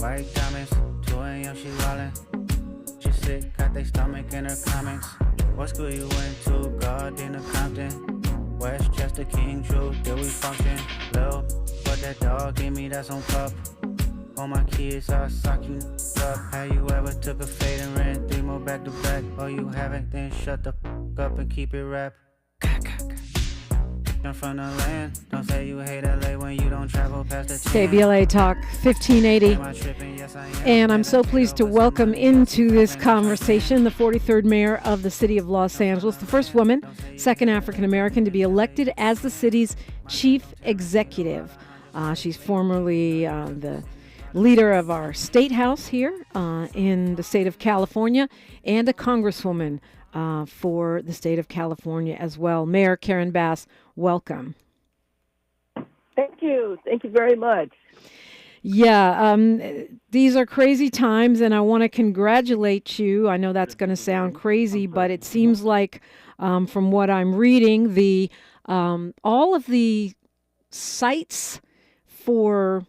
white diamonds, 2 a.m. she wildin'. She sick, got they stomach in her comments. What school you went to? Garden or Compton? Westchester, King, Drew, did we function? Lil, but that dog gave me, that's on pup. All my kids, I sock you up. Have you ever took a fade and ran 3 more back to back? Oh, you haven't? Then shut the f up and keep it rap. I'm from the land. Don't say you hate LA when you don't travel past the KBLA Talk 1580. And I'm so pleased to welcome into this conversation the 43rd mayor of the city of Los Angeles, the first woman, second African American to be elected as the city's chief executive. She's formerly the leader of our state house here in the state of California and a congresswoman for the state of California as well. Mayor Karen Bass, welcome. Thank you. Thank you very much. Yeah, these are crazy times, and I want to congratulate you. I know that's going to sound crazy, but it seems like from what I'm reading, the all of the sites for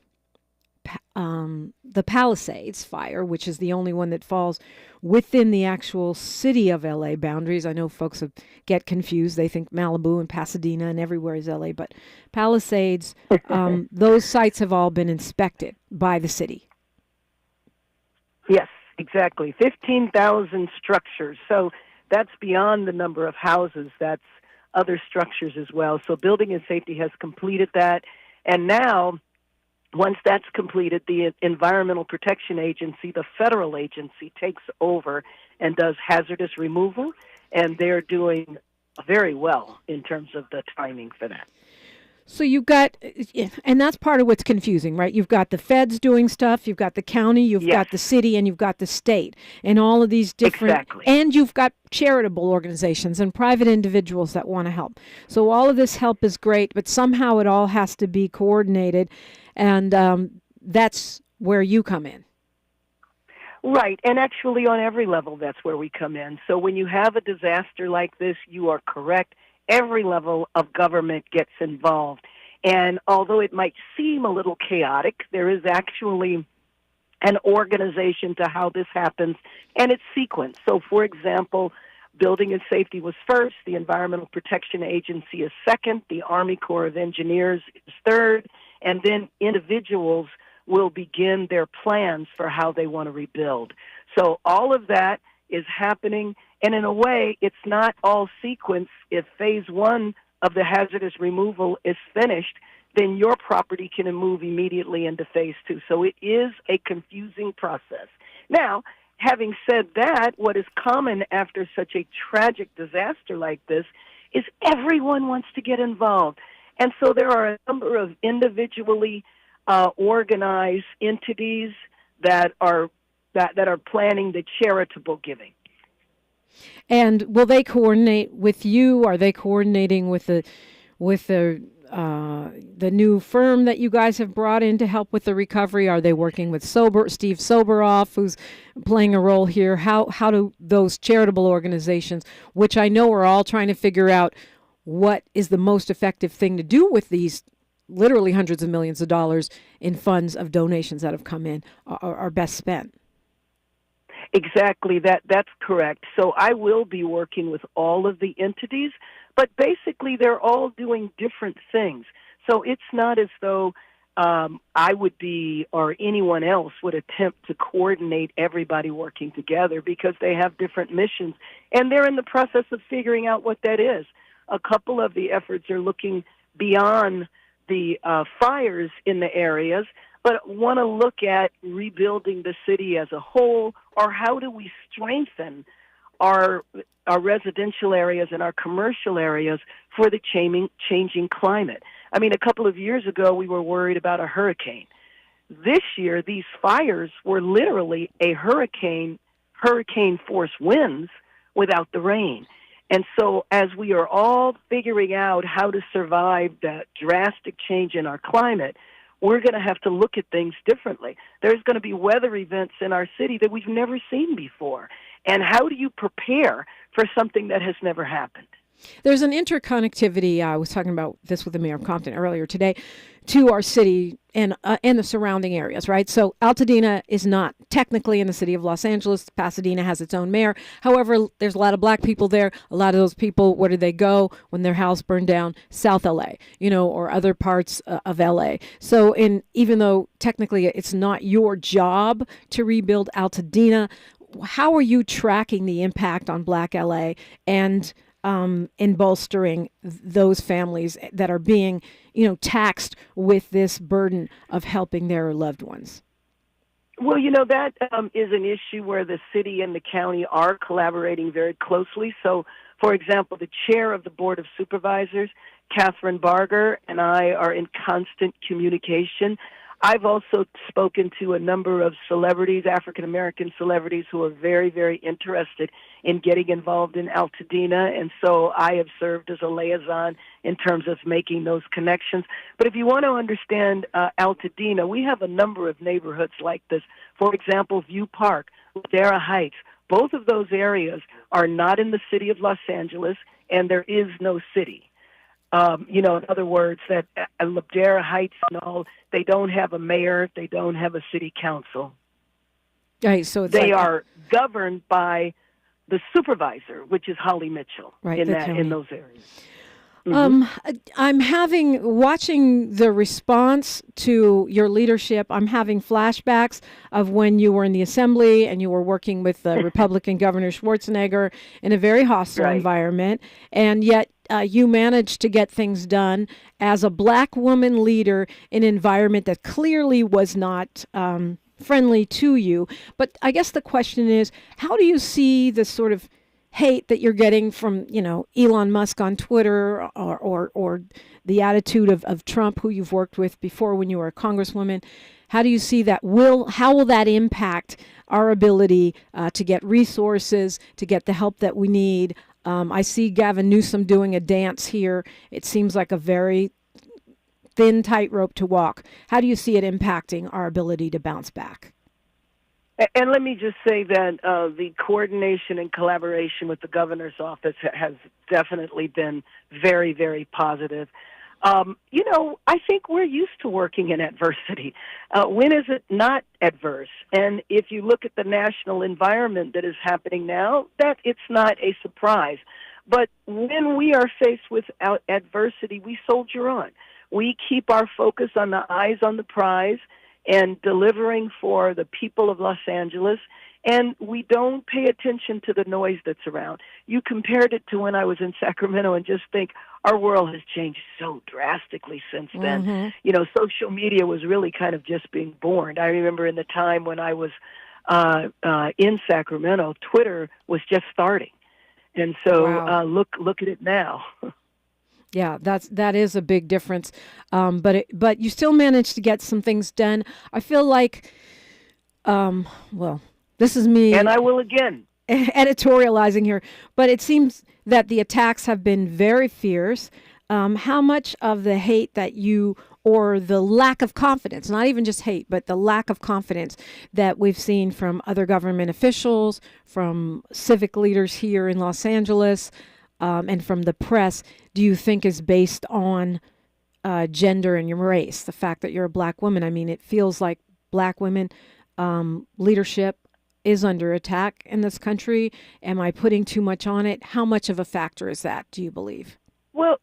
the Palisades fire, which is the only one that falls within the actual city of LA boundaries. I know folks get confused. They think Malibu and Pasadena and everywhere is LA, but Palisades, those sites have all been inspected by the city. Yes, exactly. 15,000 structures. So that's beyond the number of houses. That's other structures as well. So Building and Safety has completed that. And now, once that's completed, the Environmental Protection Agency, the federal agency, takes over and does hazardous removal, and they're doing very well in terms of the timing for that. So you've got, and that's part of what's confusing, right? You've got the feds doing stuff, you've got the county, you've got the city, and you've got the state, and all of these different, and you've got charitable organizations and private individuals that want to help. So all of this help is great, but somehow it all has to be coordinated, and that's where you come in. Right, and actually on every level that's where we come in. So when you have a disaster like this, you are correct. Every level of government gets involved. And although it might seem a little chaotic, there is actually an organization to how this happens, and it's sequenced. So, for example, Building and Safety was first, the Environmental Protection Agency is second, the Army Corps of Engineers is third, and then individuals will begin their plans for how they want to rebuild. So all of that is happening, and in a way, it's not all sequenced. If phase one of the hazardous removal is finished, then your property can move immediately into phase two. So it is a confusing process. Now, having said that, what is common after such a tragic disaster like this is everyone wants to get involved. And so there are a number of individually organized entities that are planning the charitable giving. And will they coordinate with you? Are they coordinating with the new firm that you guys have brought in to help with the recovery? Are they working with Steve Soberoff, who's playing a role here? How do those charitable organizations, which I know are all trying to figure out what is the most effective thing to do with these literally hundreds of millions of dollars in funds of donations that have come in, are best spent? Exactly, that's correct. So I will be working with all of the entities, but basically they're all doing different things. So it's not as though I would be or anyone else would attempt to coordinate everybody working together, because they have different missions, and they're in the process of figuring out what that is. A couple of the efforts are looking beyond the fires in the areas, but want to look at rebuilding the city as a whole, or how do we strengthen our residential areas and our commercial areas for the changing climate. I mean, a couple of years ago, we were worried about a hurricane. This year, these fires were literally a hurricane force winds without the rain. And so as we are all figuring out how to survive that drastic change in our climate, we're going to have to look at things differently. There's going to be weather events in our city that we've never seen before. And how do you prepare for something that has never happened? There's an interconnectivity. I was talking about this with the mayor of Compton earlier today, to our city and the surrounding areas, right? So Altadena is not technically in the city of Los Angeles. Pasadena has its own mayor. However, there's a lot of black people there. A lot of those people, where do they go when their house burned down? South LA, or other parts of LA. So even though technically it's not your job to rebuild Altadena, how are you tracking the impact on Black LA and in bolstering those families that are being, taxed with this burden of helping their loved ones? Well, that is an issue where the city and the county are collaborating very closely. So, for example, the chair of the Board of Supervisors, Catherine Barger, and I are in constant communication. I've also spoken to a number of celebrities, African-American celebrities, who are very, very interested in getting involved in Altadena, and so I have served as a liaison in terms of making those connections. But if you want to understand Altadena, we have a number of neighborhoods like this. For example, View Park, Ladera Heights. Both of those areas are not in the city of Los Angeles, and there is no city. In other words, that Ladera Heights and all, they don't have a mayor, they don't have a city council. Right, so they are governed by the supervisor, which is Holly Mitchell, right, in those areas. Mm-hmm. Watching the response to your leadership, I'm having flashbacks of when you were in the assembly and you were working with the Republican Governor Schwarzenegger in a very hostile environment, and yet you managed to get things done as a black woman leader in an environment that clearly was not friendly to you. But I guess the question is, how do you see the sort of hate that you're getting from, Elon Musk on Twitter or the attitude of Trump, who you've worked with before when you were a congresswoman? How do you see that? How will that impact our ability to get resources, to get the help that we need? I see Gavin Newsom doing a dance here. It seems like a very thin tightrope to walk. How do you see it impacting our ability to bounce back? And let me just say that the coordination and collaboration with the governor's office has definitely been very, very positive. I think we're used to working in adversity. When is it not adverse? And if you look at the national environment that is happening now, that it's not a surprise. But when we are faced with adversity, we soldier on. We keep our focus on the eyes on the prize and delivering for the people of Los Angeles, and we don't pay attention to the noise that's around. You compared it to when I was in Sacramento and just think our world has changed so drastically since then. Mm-hmm. Social media was really kind of just being born. I remember in the time when I was in Sacramento, Twitter was just starting. And so look at it now. Yeah, that is a big difference, but you still managed to get some things done. I feel like, this is me, and I will again editorializing here, but it seems that the attacks have been very fierce. How much of the hate that or the lack of confidence, not even just hate, but the lack of confidence that we've seen from other government officials, from civic leaders here in Los Angeles, and from the press, do you think is based on gender and your race? The fact that you're a black woman. I mean, it feels like black women leadership is under attack in this country. Am I putting too much on it? How much of a factor is that, do you believe? Well,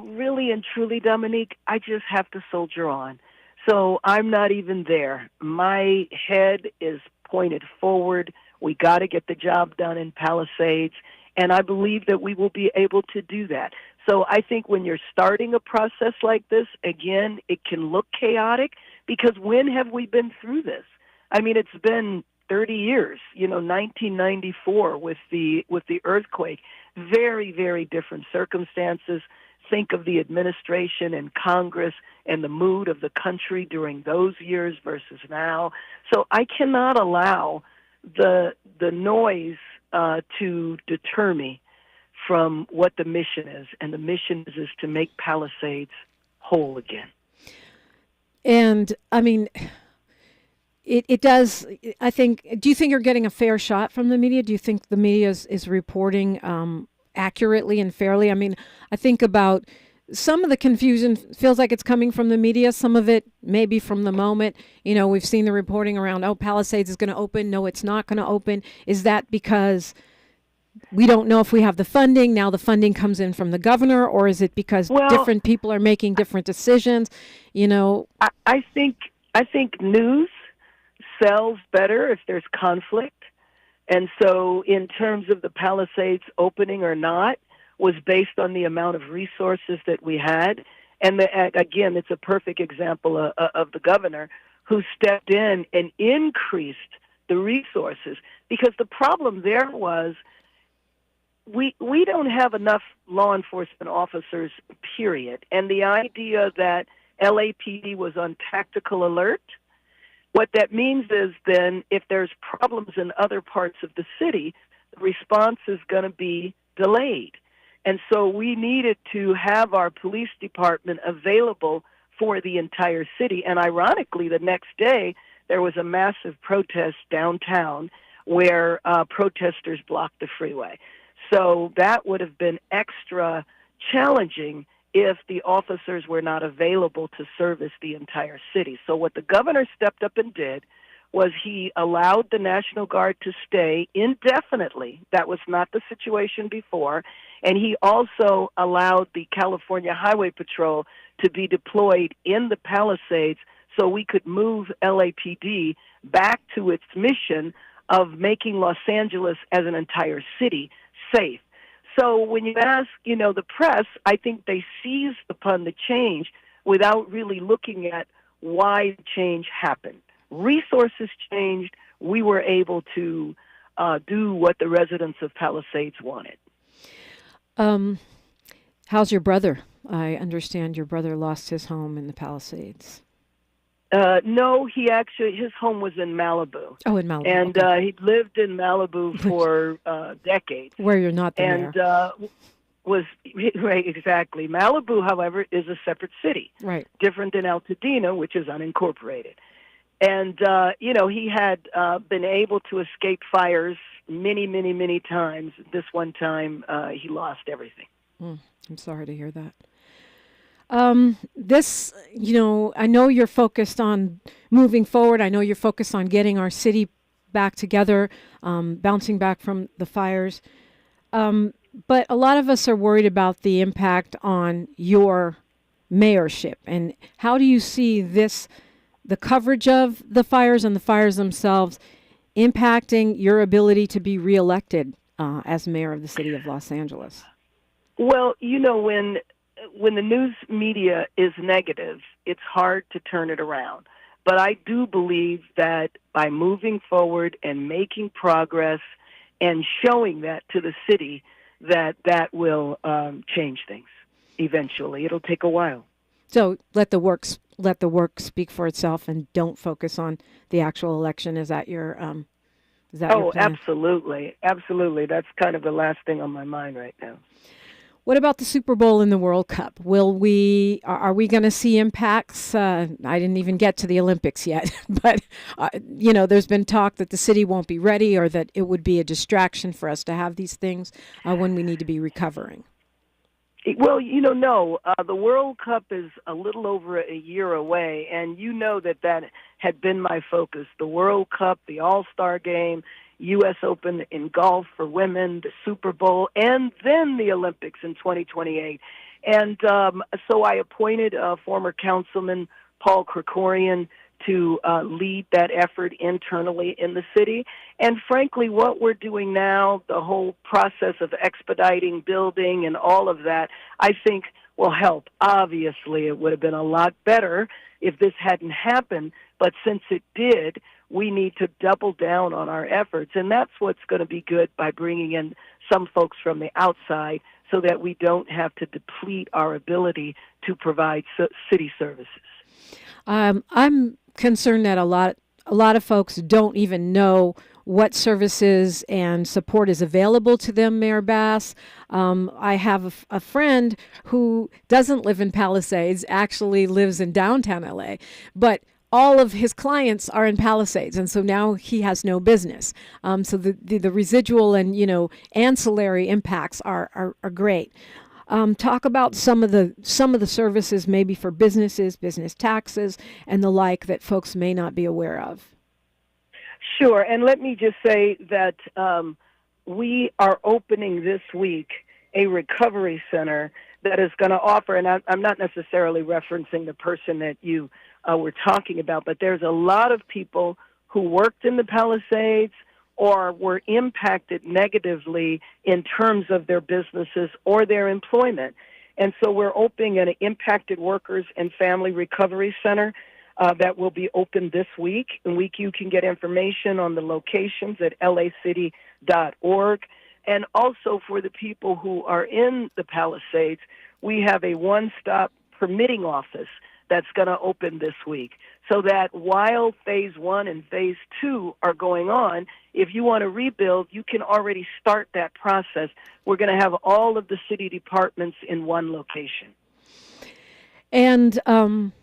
really and truly, Dominique, I just have to soldier on. So I'm not even there. My head is pointed forward. We got to get the job done in Palisades. And I believe that we will be able to do that. So I think when you're starting a process like this, again, it can look chaotic because when have we been through this? I mean, it's been 30 years, 1994 with the earthquake. Very, very different circumstances. Think of the administration and Congress and the mood of the country during those years versus now. So I cannot allow the noise to deter me from what the mission is. And the mission is to make Palisades whole again. And, I mean, it does, I think, do you think you're getting a fair shot from the media? Do you think the media is reporting accurately and fairly? I mean, I think about some of the confusion feels like it's coming from the media. Some of it maybe from the moment. We've seen the reporting around, Palisades is going to open. No, it's not going to open. Is that because we don't know if we have the funding? Now the funding comes in from the governor, or is it because different people are making different decisions? I think news sells better if there's conflict. And so in terms of the Palisades opening or not, was based on the amount of resources that we had. And again, it's a perfect example of the governor who stepped in and increased the resources. Because the problem there was we don't have enough law enforcement officers, period. And the idea that LAPD was on tactical alert, what that means is then if there's problems in other parts of the city, the response is going to be delayed. And so we needed to have our police department available for the entire city. And ironically, the next day, there was a massive protest downtown where protesters blocked the freeway. So that would have been extra challenging if the officers were not available to service the entire city. So what the governor stepped up and did was he allowed the National Guard to stay indefinitely. That was not the situation before. And he also allowed the California Highway Patrol to be deployed in the Palisades so we could move LAPD back to its mission of making Los Angeles as an entire city safe. So when you ask, the press, I think they seized upon the change without really looking at why the change happened. Resources changed. We were able to do what the residents of Palisades wanted. How's your brother? I understand your brother lost his home in the Palisades. No, his home was in Malibu. Oh, in Malibu. And okay. He lived in Malibu for decades. Where you're not the mayor. Was right, exactly. Malibu, however, is a separate city. Right. Different than Altadena, which is unincorporated. And, he had been able to escape fires many, many, many times. This one time, he lost everything. I'm sorry to hear that. I know you're focused on moving forward. I know you're focused on getting our city back together, bouncing back from the fires. But a lot of us are worried about the impact on your mayorship. And how do you see the coverage of the fires and the fires themselves impacting your ability to be reelected as mayor of the city of Los Angeles? Well, when the news media is negative, it's hard to turn it around. But I do believe that by moving forward and making progress and showing that to the city, that will change things eventually. It'll take a while. So let the work speak for itself, and don't focus on the actual election. Is that your is that your plan? Absolutely. That's kind of the last thing on my mind right now. What about the Super Bowl and the World Cup? Are we going to see impacts? I didn't even get to the Olympics yet, but there's been talk that the city won't be ready, or that it would be a distraction for us to have these things when we need to be recovering. Well, no. The World Cup is a little over a year away, and that had been my focus. The World Cup, the All-Star Game, U.S. Open in golf for women, the Super Bowl, and then the Olympics in 2028. And so I appointed former Councilman Paul Krikorian to lead that effort internally in the city. And frankly, what we're doing now, the whole process of expediting building and all of that, I think will help. Obviously, it would have been a lot better if this hadn't happened, but since it did, we need to double down on our efforts. And that's what's going to be good by bringing in some folks from the outside so that we don't have to deplete our ability to provide city services. I'm concerned that a lot of folks don't even know what services and support is available to them, Mayor Bass. I have a friend who doesn't live in Palisades, actually lives in downtown LA, but all of his clients are in Palisades, and so now he has no business. So the residual and ancillary impacts are great. Talk about some of the services maybe for businesses, business taxes, and the like that folks may not be aware of. Sure, and let me just say that we are opening this week a recovery center that is going to offer, and I'm not necessarily referencing the person that you were talking about, but there's a lot of people who worked in the Palisades or were impacted negatively in terms of their businesses or their employment. And so we're opening an impacted workers and family recovery center that will be open this week. And you can get information on the locations at lacity.org. And also for the people who are in the Palisades, we have a one-stop permitting office that's going to open this week, so that while Phase 1 and Phase 2 are going on, if you want to rebuild, you can already start that process. We're going to have all of the city departments in one location. And one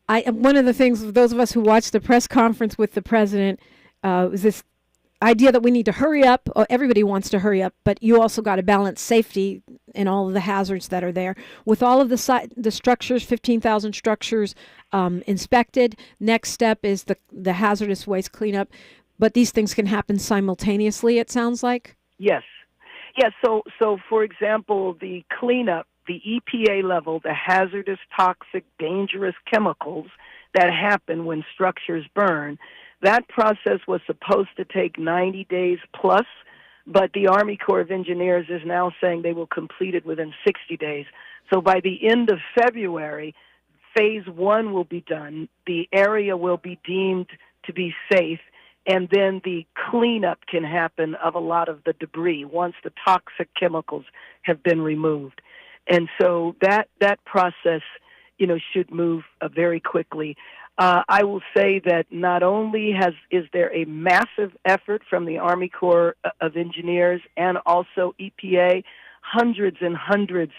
of the things, those of us who watched the press conference with the president, was this idea that we need to hurry up. Everybody wants to hurry up, but you also got to balance safety and all of the hazards that are there. With all of the structures, 15,000 structures inspected, next step is the hazardous waste cleanup. But these things can happen simultaneously, it sounds like? Yes. Yes, so for example, the cleanup, the EPA level, the hazardous, toxic, dangerous chemicals that happen when structures burn, that process was supposed to take 90 days plus, but the Army Corps of Engineers is now saying they will complete it within 60 days. So by the end of February, Phase 1 will be done. The area will be deemed to be safe, and then the cleanup can happen of a lot of the debris once the toxic chemicals have been removed. And so that process, should move very quickly. I will say that not only is there a massive effort from the Army Corps of Engineers and also EPA, hundreds and hundreds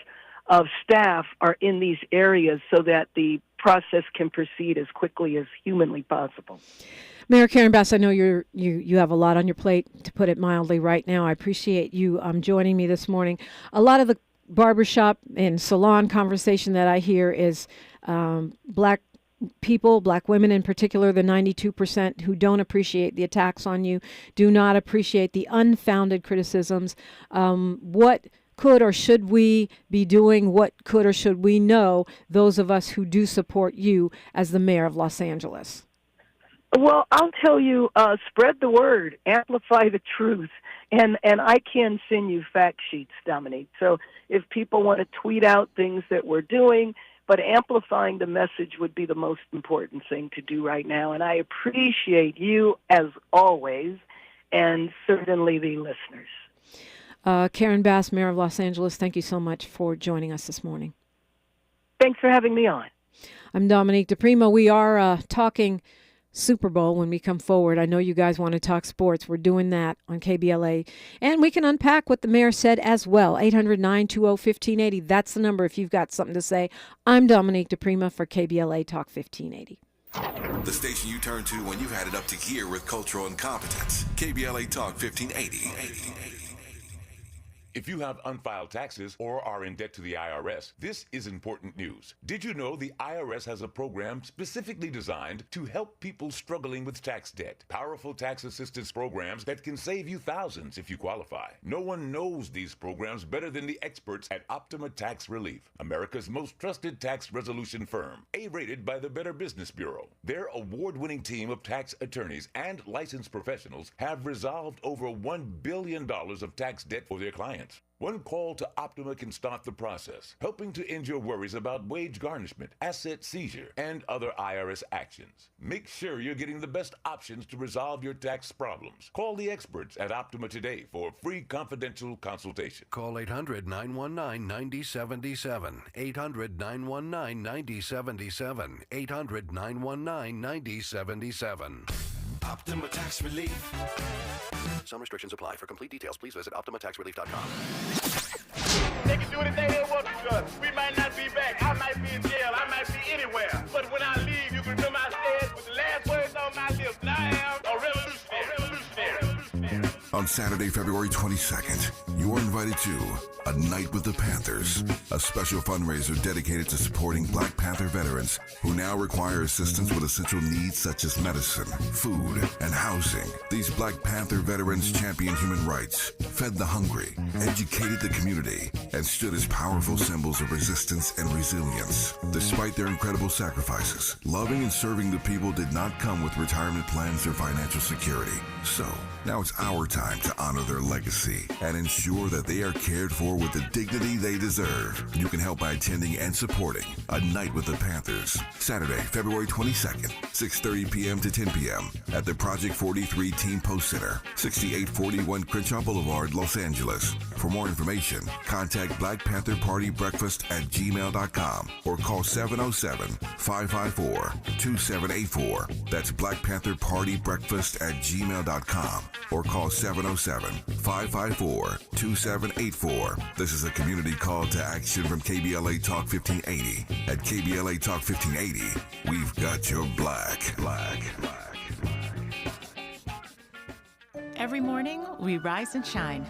of staff are in these areas so that the process can proceed as quickly as humanly possible. Mayor Karen Bass, I know you have a lot on your plate, to put it mildly, right now. I appreciate you joining me this morning. A lot of the barbershop and salon conversation that I hear is black people, black women in particular, the 92% who don't appreciate the attacks on you, do not appreciate the unfounded criticisms. What could or should we be doing? What could or should we know, those of us who do support you as the mayor of Los Angeles? Well, I'll tell you, spread the word, amplify the truth, and I can send you fact sheets, Dominique. So if people want to tweet out things that we're doing, but amplifying the message would be the most important thing to do right now. And I appreciate you, as always, and certainly the listeners. Karen Bass, Mayor of Los Angeles, thank you so much for joining us this morning. Thanks for having me on. I'm Dominique DePrimo. We are talking Super Bowl when we come forward. I know you guys want to talk sports. We're doing that on KBLA. And we can unpack what the mayor said as well. 800-920-1580. That's the number if you've got something to say. I'm Dominique DePrima for KBLA Talk 1580. The station you turn to when you've had it up to gear with cultural incompetence. KBLA Talk 1580. If you have unfiled taxes or are in debt to the IRS, this is important news. Did you know the IRS has a program specifically designed to help people struggling with tax debt? Powerful tax assistance programs that can save you thousands if you qualify. No one knows these programs better than the experts at Optima Tax Relief, America's most trusted tax resolution firm, A-rated by the Better Business Bureau. Their award-winning team of tax attorneys and licensed professionals have resolved over $1 billion of tax debt for their clients. One call to Optima can start the process, helping to end your worries about wage garnishment, asset seizure, and other IRS actions. Make sure you're getting the best options to resolve your tax problems. Call the experts at Optima today for a free confidential consultation. Call 800-919-9077. 800-919-9077. 800-919-9077. Optima Tax Relief. Some restrictions apply. For complete details, please visit OptimaTaxRelief.com. They can do anything they want to us. We might not be back. I might be in jail. I might be anywhere. But when I leave Remember I said with the last words on my lips, now I am a revolutionary. On Saturday, February 22nd, you are invited to A Night with the Panthers, a special fundraiser dedicated to supporting Black Panther veterans who now require assistance with essential needs such as medicine, food, and housing. These Black Panther veterans championed human rights, fed the hungry, educated the community, and stood as powerful symbols of resistance and resilience. Despite their incredible sacrifices, loving and serving the people did not come with retirement plans or financial security. So, now it's our time to honor their legacy and ensure that they are cared for with the dignity they deserve. You can help by attending and supporting A Night with the Panthers, Saturday, February 22nd, 6:30 p.m. to 10 p.m. at the Project 43 Team Post Center, 6841 Crenshaw Boulevard, Los Angeles. For more information, contact Black Panther Party Breakfast at gmail.com or call 707-554-2784. That's Black Panther Party Breakfast at gmail.com or call 707-554-2784. This is a community call to action from KBLA Talk 1580. At KBLA Talk 1580, we've got your black. Every morning, we rise and shine,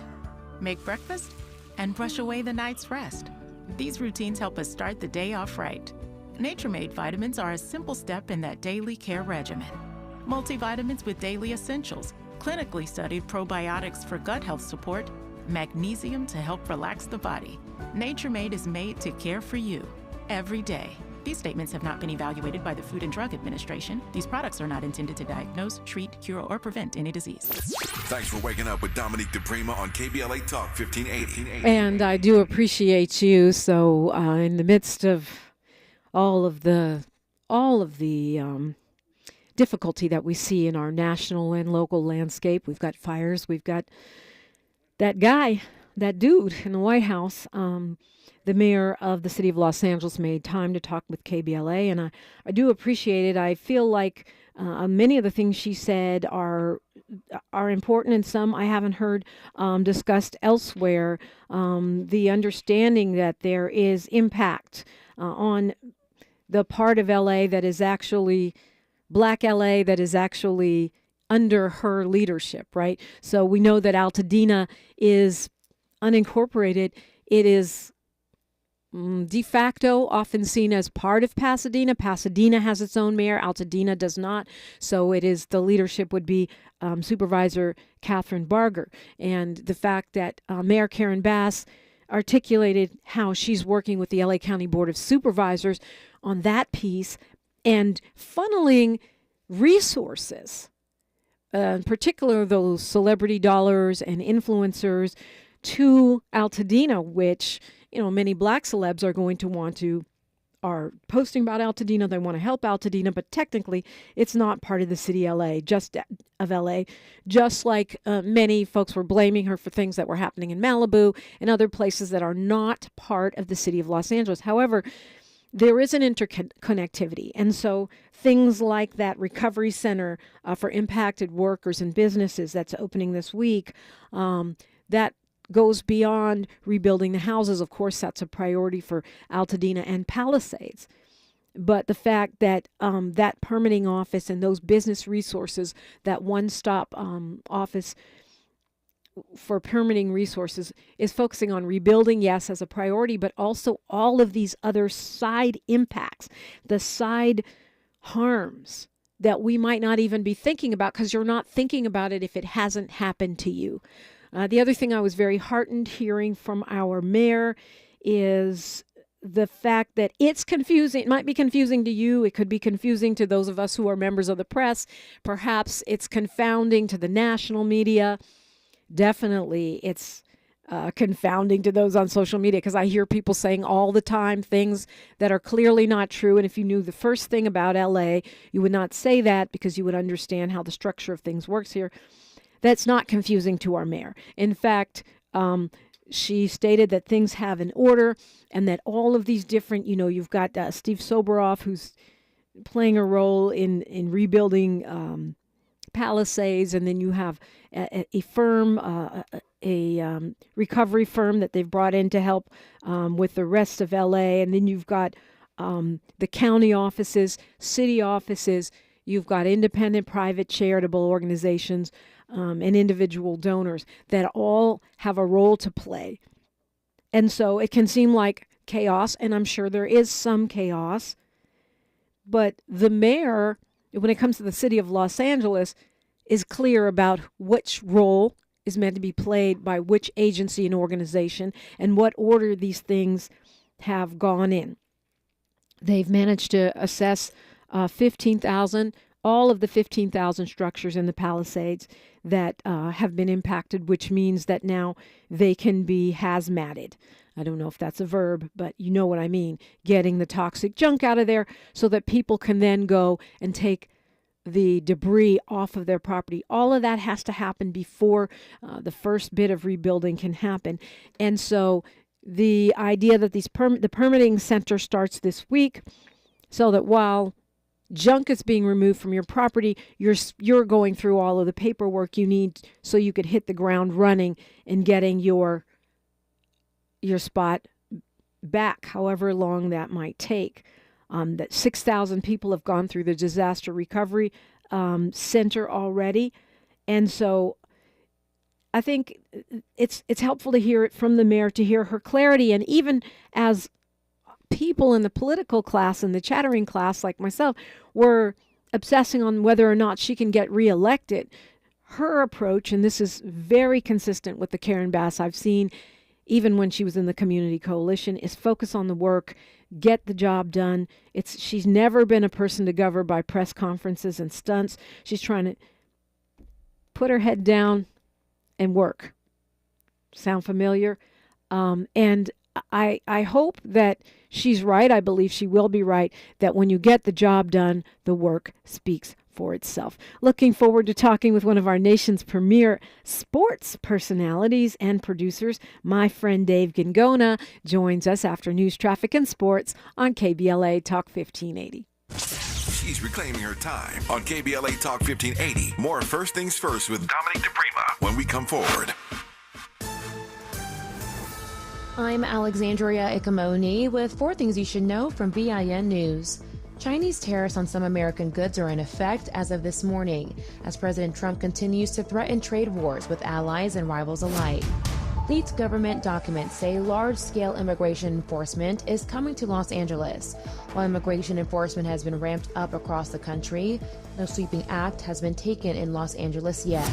make breakfast, and brush away the night's rest. These routines help us start the day off right. Nature-Made vitamins are a simple step in that daily care regimen. Multivitamins with daily essentials, clinically studied probiotics for gut health support, magnesium to help relax the body. Nature-Made is made to care for you every day. These statements have not been evaluated by the Food and Drug Administration. These products are not intended to diagnose, treat, cure, or prevent any disease. Thanks for waking up with Dominique DePrima on KBLA Talk 1580. And I do appreciate you. So in the midst of all of the difficulty that we see in our national and local landscape, we've got fires, we've got that dude in the White House. The mayor of the city of Los Angeles made time to talk with KBLA, and I do appreciate it. I feel like many of the things she said are important, and some I haven't heard discussed elsewhere. The understanding that there is impact on the part of LA that is actually Black LA, that is actually under her leadership, right? So we know that Altadena is unincorporated. It is de facto often seen as part of Pasadena. Pasadena has its own mayor. Altadena does not. So the leadership would be Supervisor Catherine Barger. And the fact that Mayor Karen Bass articulated how she's working with the LA County Board of Supervisors on that piece and funneling resources, in particular those celebrity dollars and influencers, to Altadena, which many Black celebs are posting about Altadena. They want to help Altadena, but technically it's not part of the city of LA, just like many folks were blaming her for things that were happening in Malibu and other places that are not part of the city of Los Angeles. However, there is an interconnectivity. And so things like that recovery center for impacted workers and businesses that's opening this week, that goes beyond rebuilding the houses. Of course, that's a priority for Altadena and Palisades. But the fact that that permitting office and those business resources, that one-stop office for permitting resources, is focusing on rebuilding, yes, as a priority, but also all of these other side impacts, the side harms that we might not even be thinking about because you're not thinking about it if it hasn't happened to you. The other thing I was very heartened hearing from our mayor is the fact that it's confusing. It might be confusing to you. It could be confusing to those of us who are members of the press. Perhaps it's confounding to the national media. Definitely it's confounding to those on social media because I hear people saying all the time things that are clearly not true. And if you knew the first thing about LA, you would not say that because you would understand how the structure of things works here. That's not confusing to our mayor. In fact, she stated that things have an order and that all of these different, you've got Steve Soboroff, who's playing a role in rebuilding Palisades, and then you have a firm, a recovery firm that they've brought in to help with the rest of LA, and then you've got the county offices, city offices. You've got independent, private, charitable organizations and individual donors that all have a role to play. And so it can seem like chaos, and I'm sure there is some chaos. But the mayor, when it comes to the city of Los Angeles, is clear about which role is meant to be played by which agency and organization and what order these things have gone in. They've managed to assess 15,000, all of the 15,000 structures in the Palisades that have been impacted, which means that now they can be hazmated. I don't know if that's a verb, but you know what I mean. Getting the toxic junk out of there so that people can then go and take the debris off of their property. All of that has to happen before the first bit of rebuilding can happen. And so the idea that the permitting center starts this week, so that while junk is being removed from your property, you're going through all of the paperwork you need so you could hit the ground running and getting your spot back, however long that might take. That 6,000 people have gone through the disaster recovery center already. And so I think it's helpful to hear it from the mayor, to hear her clarity. And even as people in the political class and the chattering class like myself were obsessing on whether or not she can get reelected, her approach, and this is very consistent with the Karen Bass I've seen even when she was in the Community Coalition, is focus on the work, get the job done. She's never been a person to govern by press conferences and stunts. She's trying to put her head down and work. Sound familiar? And I hope that she's right. I believe she will be right, that when you get the job done, the work speaks for itself. Looking forward to talking with one of our nation's premier sports personalities and producers. My friend Dave Guingona joins us after news, traffic, and sports on KBLA Talk 1580. She's reclaiming her time on KBLA Talk 1580. More First Things First with Dominic DePrima when we come forward. I'm Alexandria Ikamoni with 4 things you should know from BIN News. Chinese tariffs on some American goods are in effect as of this morning, as President Trump continues to threaten trade wars with allies and rivals alike. Leaked government documents say large-scale immigration enforcement is coming to Los Angeles. While immigration enforcement has been ramped up across the country, no sweeping act has been taken in Los Angeles yet.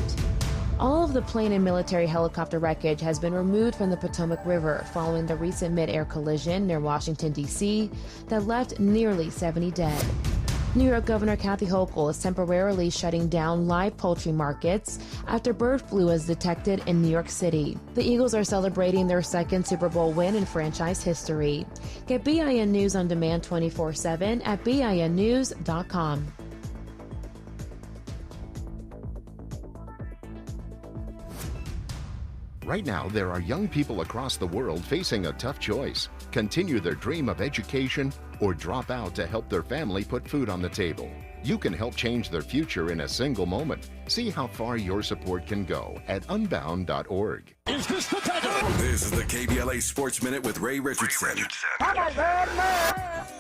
All of the plane and military helicopter wreckage has been removed from the Potomac River following the recent mid-air collision near Washington, D.C. that left nearly 70 dead. New York Governor Kathy Hochul is temporarily shutting down live poultry markets after bird flu was detected in New York City. The Eagles are celebrating their second Super Bowl win in franchise history. Get BIN News on demand 24/7 at BINnews.com. Right now, there are young people across the world facing a tough choice: continue their dream of education or drop out to help their family put food on the table. You can help change their future in a single moment. See how far your support can go at unbound.org. Is this the time? This is the KBLA Sports Minute with Ray Richardson.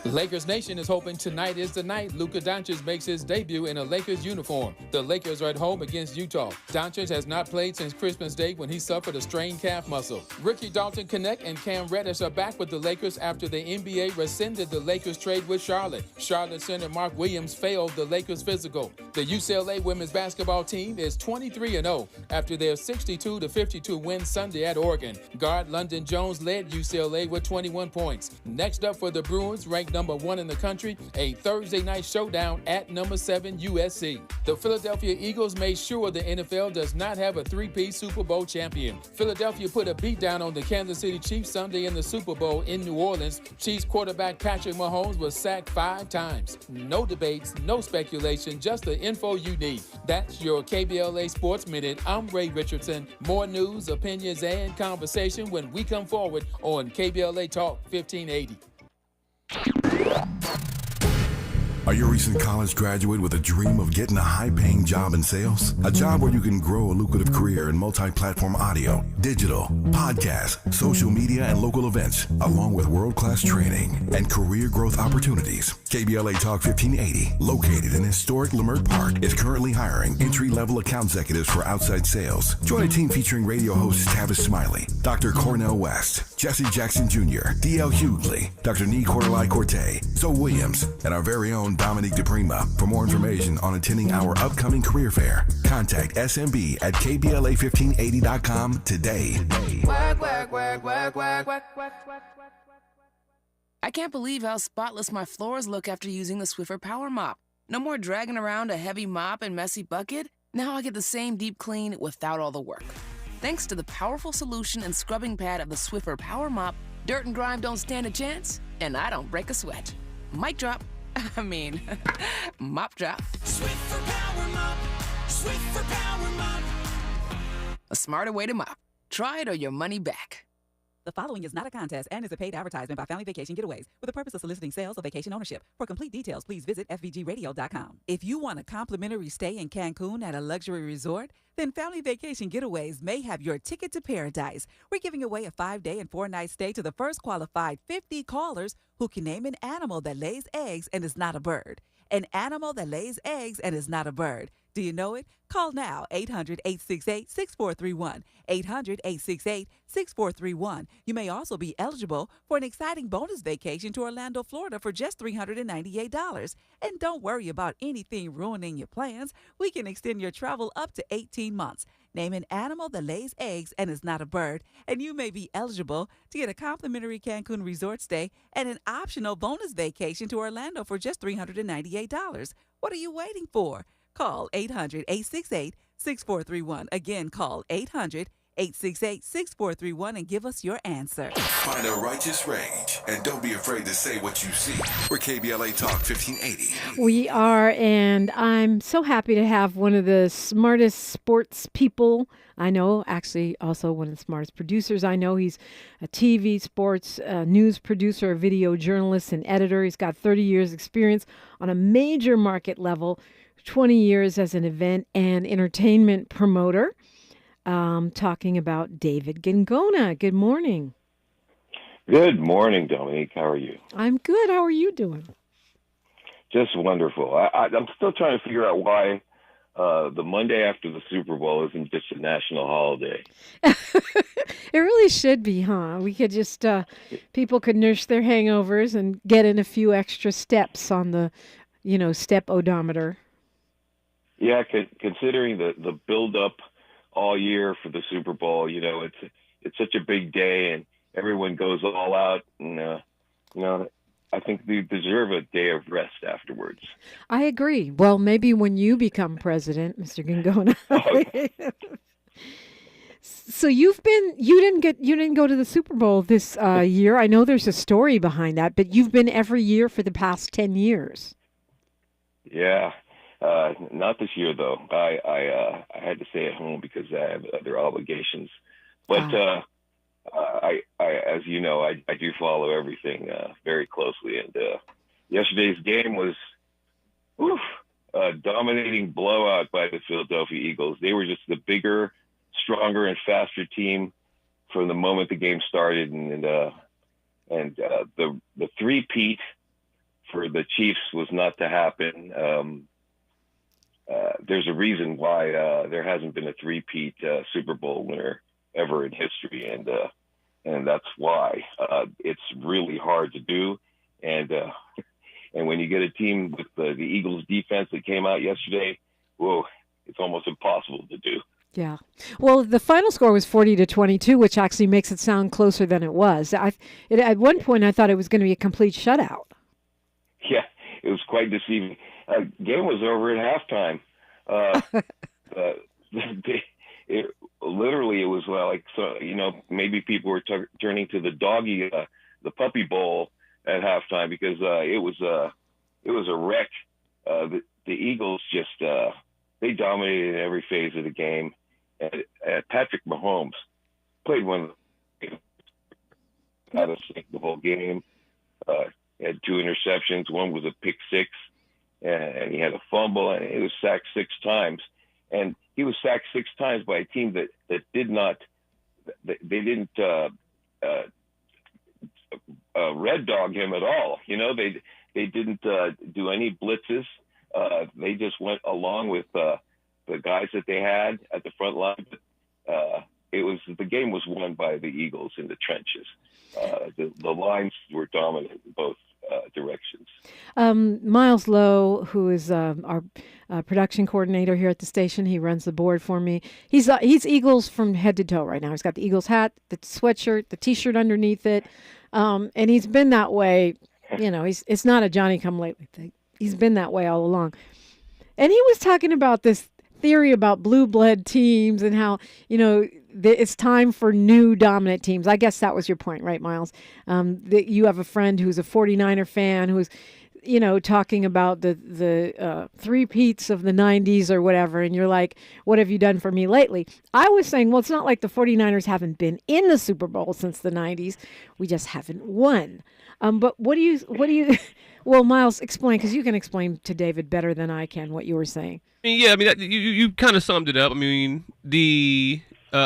Lakers Nation is hoping tonight is the night Luka Doncic makes his debut in a Lakers uniform. The Lakers are at home against Utah. Doncic has not played since Christmas Day when he suffered a strained calf muscle. Ricky Dalton-Connect and Cam Reddish are back with the Lakers after the NBA rescinded the Lakers trade with Charlotte. Charlotte center Mark Williams failed the Lakers physical. The UCLA women's basketball team is 23-0 after their 62-52 win Sunday at Oregon. Guard London Jones led UCLA with 21 points. Next up for the Bruins, ranked number 1 in the country, a Thursday night showdown at number 7 USC. The Philadelphia Eagles made sure the NFL does not have a 3-peat Super Bowl champion. Philadelphia put a beatdown on the Kansas City Chiefs Sunday in the Super Bowl in New Orleans. Chiefs quarterback Patrick Mahomes was sacked 5 times. No debates, no speculation, just the info you need. That's your KBLA Sports Minute. I'm Ray Richardson. More news, opinions, and conversation when we come forward on KBLA Talk 1580. Are you a recent college graduate with a dream of getting a high-paying job in sales? A job where you can grow a lucrative career in multi-platform audio, digital, podcast, social media, and local events, along with world-class training and career growth opportunities. KBLA Talk 1580, located in historic Leimert Park, is currently hiring entry-level account executives for outside sales. Join a team featuring radio hosts Tavis Smiley, Dr. Cornell West, Jesse Jackson Jr., D.L. Hughley, Dr. Nee Cordelai Corte, Zoe Williams, and our very own Dominique DePrima. For more information on attending our upcoming career fair, contact SMB at KBLA1580.com today. I can't believe how spotless my floors look after using the Swiffer Power Mop. No more dragging around a heavy mop and messy bucket. Now I get the same deep clean without all the work. Thanks to the powerful solution and scrubbing pad of the Swiffer Power Mop, dirt and grime don't stand a chance, and I don't break a sweat. Mic drop. Mop drop. Swiffer Power Mop. Swiffer Power Mop. A smarter way to mop. Try it or your money back. The following is not a contest and is a paid advertisement by Family Vacation Getaways with the purpose of soliciting sales or vacation ownership. For complete details, please visit fvgradio.com. If you want a complimentary stay in Cancun at a luxury resort, then Family Vacation Getaways may have your ticket to paradise. We're giving away a 5-day and 4-night stay to the first qualified 50 callers who can name an animal that lays eggs and is not a bird. An animal that lays eggs and is not a bird. Do you know it? Call now, 800-868-6431, 800-868-6431. You may also be eligible for an exciting bonus vacation to Orlando, Florida for just $398. And don't worry about anything ruining your plans. We can extend your travel up to 18 months. Name an animal that lays eggs and is not a bird, and you may be eligible to get a complimentary Cancun resort stay and an optional bonus vacation to Orlando for just $398. What are you waiting for? Call 800-868-6431. Again, call 800-868-6431 and give us your answer. Find a righteous rage and don't be afraid to say what you see. We're KBLA Talk 1580. We are, and I'm so happy to have one of the smartest sports people I know, actually also one of the smartest producers I know. He's a TV, sports, news producer, a video journalist, and editor. He's got 30 years experience on a major market level, 20 years as an event and entertainment promoter. Talking about David Guingona. Good morning. Good morning, Dominique. How are you? I'm good. How are you doing? Just wonderful. I'm still trying to figure out why the Monday after the Super Bowl isn't just a national holiday. It really should be, huh? We could just, people could nurse their hangovers and get in a few extra steps on the, step odometer. Yeah, considering the build-up all year for the Super Bowl, it's such a big day and everyone goes all out. And, I think they deserve a day of rest afterwards. I agree. Well, maybe when you become president, Mr. Guingona. So you didn't go to the Super Bowl this year. I know there's a story behind that, but you've been every year for the past 10 years. Yeah. Not this year, though. I had to stay at home because I have other obligations. But as you know, I do follow everything very closely. And yesterday's game was a dominating blowout by the Philadelphia Eagles. They were just the bigger, stronger, and faster team from the moment the game started. And the three-peat for the Chiefs was not to happen. There's a reason why there hasn't been a three-peat Super Bowl winner ever in history, and that's why it's really hard to do. And when you get a team with the Eagles defense that came out yesterday, it's almost impossible to do. Yeah. Well, the final score was 40-22, which actually makes it sound closer than it was. At one point, I thought it was going to be a complete shutout. Yeah, it was quite deceiving. Game was over at halftime. It was like, so, maybe people were turning to the doggy, the puppy bowl at halftime because it was a wreck. The Eagles just they dominated in every phase of the game. And Patrick Mahomes played one of the the whole game. Had 2 interceptions. One was a pick six. and he had a fumble, and he was sacked 6 times. And he was sacked 6 times by a team that didn't red dog him at all. They didn't do any blitzes. They just went along with the guys that they had at the front line. The game was won by the Eagles in the trenches. The lines were dominant in both directions. Miles Lowe, who is our production coordinator here at the station, he runs the board for me. He's Eagles from head to toe right now. He's got the Eagles hat, the sweatshirt, the T-shirt underneath it, and he's been that way. It's not a Johnny-come-lately thing. He's been that way all along. And he was talking about this theory about blue blood teams and how it's time for new dominant teams. I guess that was your point, right, Miles? That you have a friend who's a 49er fan who's, talking about the three-peats of the 90s or whatever, and you're like, what have you done for me lately? I was saying, well, it's not like the 49ers haven't been in the Super Bowl since the 90s. We just haven't won. But what do you well, Miles, explain, because you can explain to David better than I can what you were saying. You kind of summed it up. I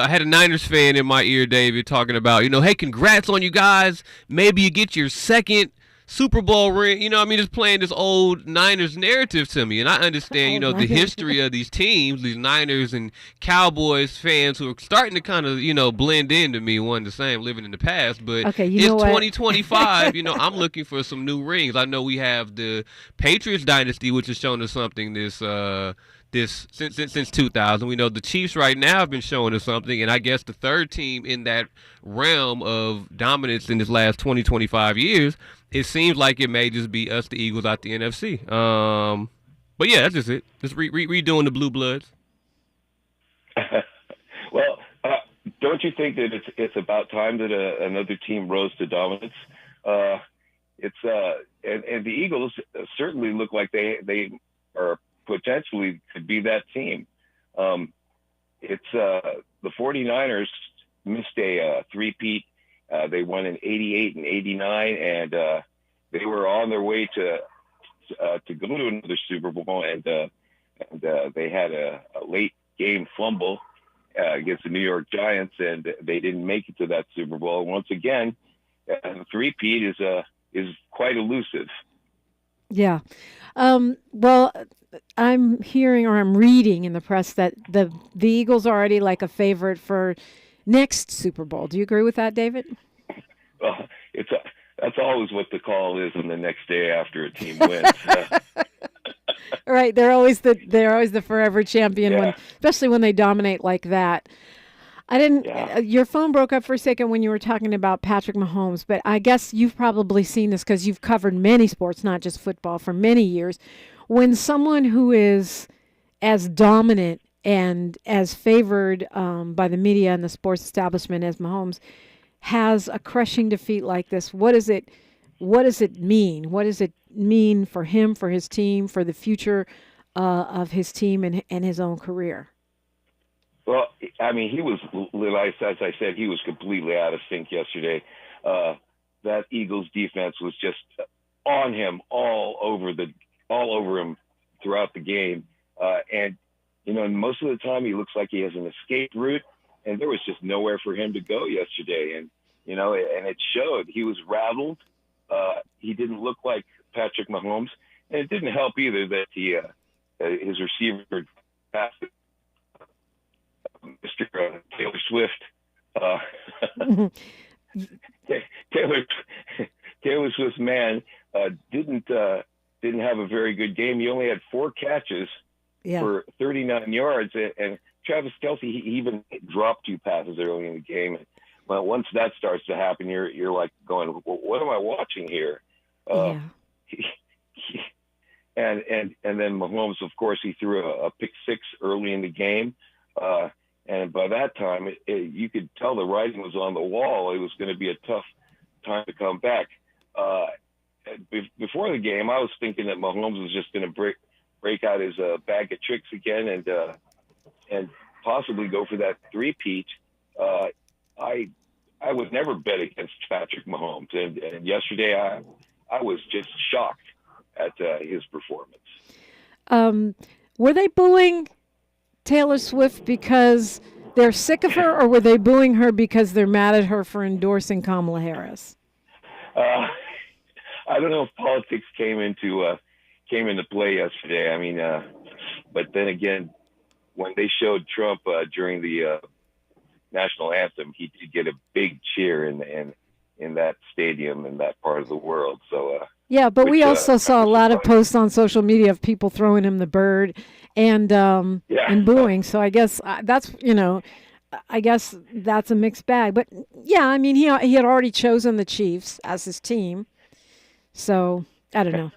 had a Niners fan in my ear, David, talking about, hey, congrats on you guys. Maybe you get your second Super Bowl ring. Just playing this old Niners narrative to me. And I understand, the history of these teams, these Niners and Cowboys fans who are starting to kind of, blend into me, one the same, living in the past. But okay, it's 2025. I'm looking for some new rings. I know we have the Patriots dynasty, which has shown us something since 2000. We know the Chiefs right now have been showing us something, and I guess the third team in that realm of dominance in this last 25 years, it seems like it may just be us, the Eagles, out the NFC. But yeah, that's just it. Just redoing the blue bloods. Well, don't you think that it's about time that another team rose to dominance? And the Eagles certainly look like they are potentially could be that team. The 49ers missed a three-peat. They won in 88 and 89, and they were on their way to go to another Super Bowl, and they had a late game fumble against the New York Giants, and they didn't make it to that Super Bowl. And once again, the three-peat is quite elusive. Yeah. Well, I'm hearing or I'm reading in the press that the Eagles are already like a favorite for next Super Bowl. Do you agree with that, David? Well, that's always what the call is on the next day after a team wins. Right, they're always the forever champion, especially when they dominate like that. Your phone broke up for a second when you were talking about Patrick Mahomes, but I guess you've probably seen this because you've covered many sports, not just football, for many years. When someone who is as dominant and as favored by the media and the sports establishment as Mahomes has a crushing defeat like this, what does it mean? What does it mean for him, for his team, for the future of his team and his own career? Well, he was, as I said, he was completely out of sync yesterday. That Eagles defense was just on him all over him throughout the game. And most of the time he looks like he has an escape route, and there was just nowhere for him to go yesterday. And, and it showed. He was rattled. He didn't look like Patrick Mahomes, and it didn't help either that his receiver passed it. Mr. Taylor Swift. Taylor Swift's man didn't have a very good game. He only had 4 catches for 39 yards, and Travis Kelce, he even dropped 2 passes early in the game. Well, once that starts to happen, you're like going, well, what am I watching here? And then Mahomes, of course, he threw a pick 6 early in the game. And by that time, you could tell the writing was on the wall. It was going to be a tough time to come back. Before the game, I was thinking that Mahomes was just going to break out his bag of tricks again and possibly go for that three-peat. I would never bet against Patrick Mahomes. And yesterday, I was just shocked at his performance. Were they booing Taylor Swift because they're sick of her, or were they booing her because they're mad at her for endorsing Kamala Harris? I don't know if politics came into play yesterday. I mean, but then again, when they showed Trump during the national anthem, he did get a big cheer in that stadium in that part of the world. So yeah, but we also saw a lot of posts on social media of people throwing him the bird and booing. So I guess that's I guess that's a mixed bag. But yeah, I mean he had already chosen the Chiefs as his team, so I don't know.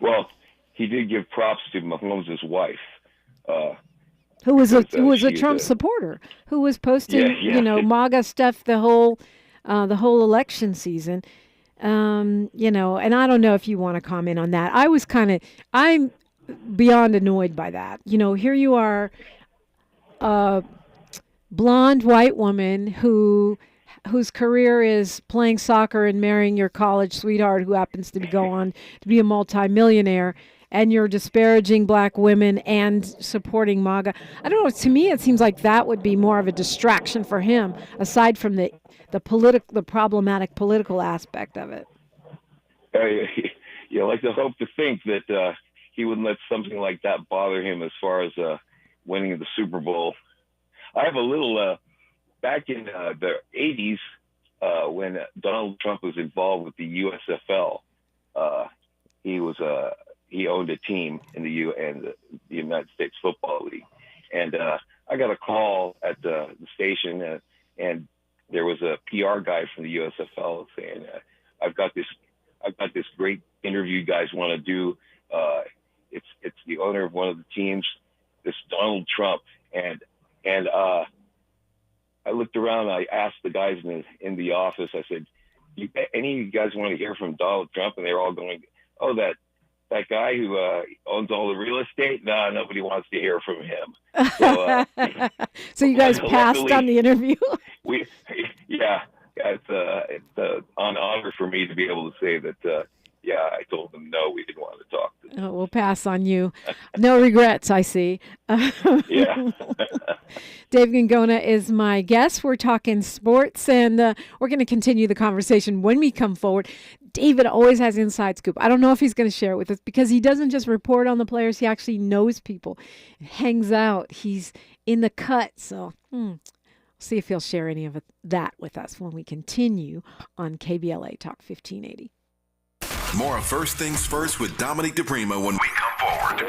Well, he did give props to Mahomes' wife, who was a Trump supporter, who was posting MAGA stuff the whole election season. And I don't know if you want to comment on that. I'm beyond annoyed by that. Here you are, a blonde white woman whose career is playing soccer and marrying your college sweetheart who happens to go on to be a multimillionaire, and you're disparaging black women and supporting MAGA. I don't know. To me, it seems like that would be more of a distraction for him, aside from the problematic political aspect of it. You like to hope to think that he wouldn't let something like that bother him as far as winning the Super Bowl. I have a little back in the 80s when Donald Trump was involved with the USFL. He owned a team in the United States Football League, and I got a call at the station, and there was a PR guy from the USFL saying, "I've got this great interview you guys want to do. It's the owner of one of the teams, this Donald Trump." And I looked around. I asked the guys in the office. I said, "Any of you guys want to hear from Donald Trump?" And they were all going, "Oh, that guy who owns all the real estate? No, nobody wants to hear from him." So, so you guys passed on the interview? It's an honor for me to be able to say that. I told them no, we didn't want to talk to them. Oh, we'll pass on you. No regrets, I see. Yeah. Dave Guingona is my guest. We're talking sports, and we're going to continue the conversation when we come forward. David always has inside scoop. I don't know if he's going to share it with us because he doesn't just report on the players. He actually knows people, hangs out. He's in the cut. So see if he'll share any of that with us when we continue on KBLA Talk 1580. More of First Things First with Dominic DePrima when we come forward.